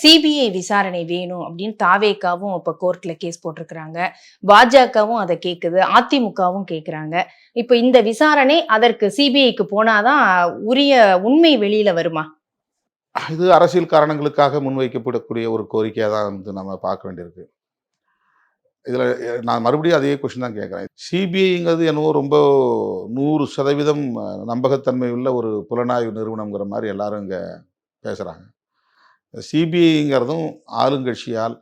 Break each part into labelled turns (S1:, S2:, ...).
S1: CBI விசாரணை வேணும் அப்படின்னு தாவேகாவும் இப்ப கோர்ட்ல கேஸ் போட்டிருக்கிறாங்க. பாஜகவும் அதை கேக்குது, அதிமுகவும் கேக்குறாங்க. இப்ப இந்த விசாரணை அதற்கு சிபிஐக்கு போனாதான் உரிய உண்மை வெளியில வருமா?
S2: இது அரசியல் காரணங்களுக்காக முன்வைக்கப்படக்கூடிய ஒரு கோரிக்கையாக தான் நம்ம பார்க்க வேண்டியிருக்கு. இதில் நான் மறுபடியும் அதே கொஸ்டின் தான் கேட்குறேன். சிபிஐங்கிறது என்னவோ ரொம்ப 100% நம்பகத்தன்மை உள்ள ஒரு புலனாய்வு நிறுவனங்கிற மாதிரி எல்லாரும் இங்கே பேசுகிறாங்க. சிபிஐங்கிறதும் ஆளுங்கட்சியால்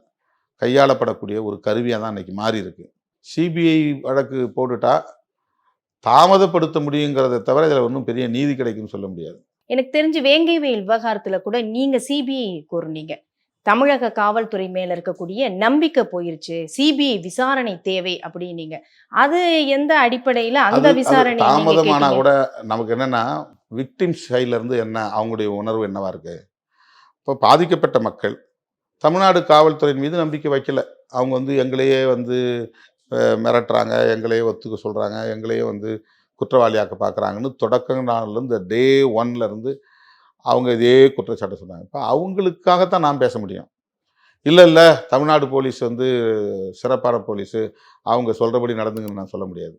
S2: கையாளப்படக்கூடிய ஒரு கருவியாக தான் இன்றைக்கி மாறி இருக்கு. சிபிஐ வழக்கு போட்டுட்டா தாமதப்படுத்த முடியுங்கிறத தவிர இதில் ஒன்றும் பெரிய நீதி கிடைக்கும்னு சொல்ல முடியாது.
S1: எனக்கு தெரிஞ்சு வேங்கை வயல் விவகாரத்துல கூட நீங்க சிபிஐ கூறுனீங்க. தமிழக காவல்துறை மேல இருக்கக்கூடிய நம்பிக்கை போயிருச்சு, சிபிஐ விசாரணை தேவை அப்படின்னீங்க. அது எந்த அடிப்படையில அந்த விசாரணை
S2: தாமதமானா கூட நமக்கு என்னன்னா விக்டிம் சைட்ல இருந்து என்ன அவங்களுடைய உணர்வு என்னவா இருக்கு? இப்போ பாதிக்கப்பட்ட மக்கள் தமிழ்நாடு காவல்துறையின் மீது நம்பிக்கை வைக்கல. அவங்க எங்களையே மிரட்டுறாங்க, எங்களையே ஒத்துக்க சொல்றாங்க, எங்களையே குற்றவாளியாக்க பார்க்குறாங்கன்னு தொடக்க நாள்லேருந்து டே 1லேருந்து அவங்க இதே குற்றச்சாட்டை சொன்னாங்க. இப்போ அவங்களுக்காகத்தான் நான் பேச முடியும். இல்லை தமிழ்நாடு போலீஸ் சிறப்பான போலீஸு, அவங்க சொல்கிறபடி நடந்துங்கன்னு நான் சொல்ல முடியாது.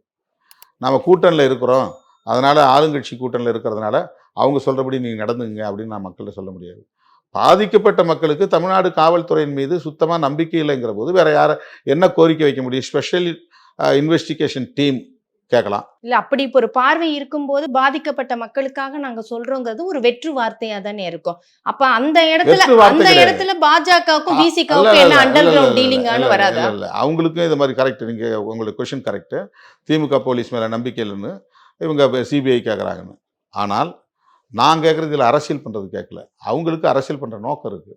S2: நாம் கூட்டணியில் இருக்கிறோம், அதனால் ஆளுங்கட்சி கூட்டணியில் இருக்கிறதுனால அவங்க சொல்கிறபடி நீங்கள் நடந்துங்க அப்படின்னு நான் மக்கள்கிட்ட சொல்ல முடியாது. பாதிக்கப்பட்ட மக்களுக்கு தமிழ்நாடு காவல்துறையின் மீது சுத்தமாக நம்பிக்கை இல்லைங்கிற போது வேற யாரை என்ன கோரிக்கை வைக்க முடியும்? ஸ்பெஷல் இன்வெஸ்டிகேஷன் டீம் கேட்கலாம்.
S1: இல்ல அப்படி இப்போ ஒரு பார்வை இருக்கும்போது பாதிக்கப்பட்ட மக்களுக்காக நாங்க சொல்றோங்கிறது ஒரு வெற்று வார்த்தையா தானே இருக்கும். அப்ப அந்த இடத்துல பாஜகவுக்கும் பிசிகவுக்கும் என்ன அண்டர் கிரவுண்ட் டீலிங்கானு வராதா?
S2: இல்ல அவங்களுக்கும் இந்த மாதிரி கரெக்ட். நீங்க உங்களுக்கு கொஸ்டின் கரெக்ட். திமுக போலீஸ் மேல நம்பிக்கை இல்லைன்னு இவங்க சிபிஐ கேட்குறாங்கன்னு. ஆனால் நான் கேட்குறது இதில் அரசியல் பண்ணுறது கேட்கல. அவங்களுக்கு அரசியல் பண்ணுற நோக்கம் இருக்குது.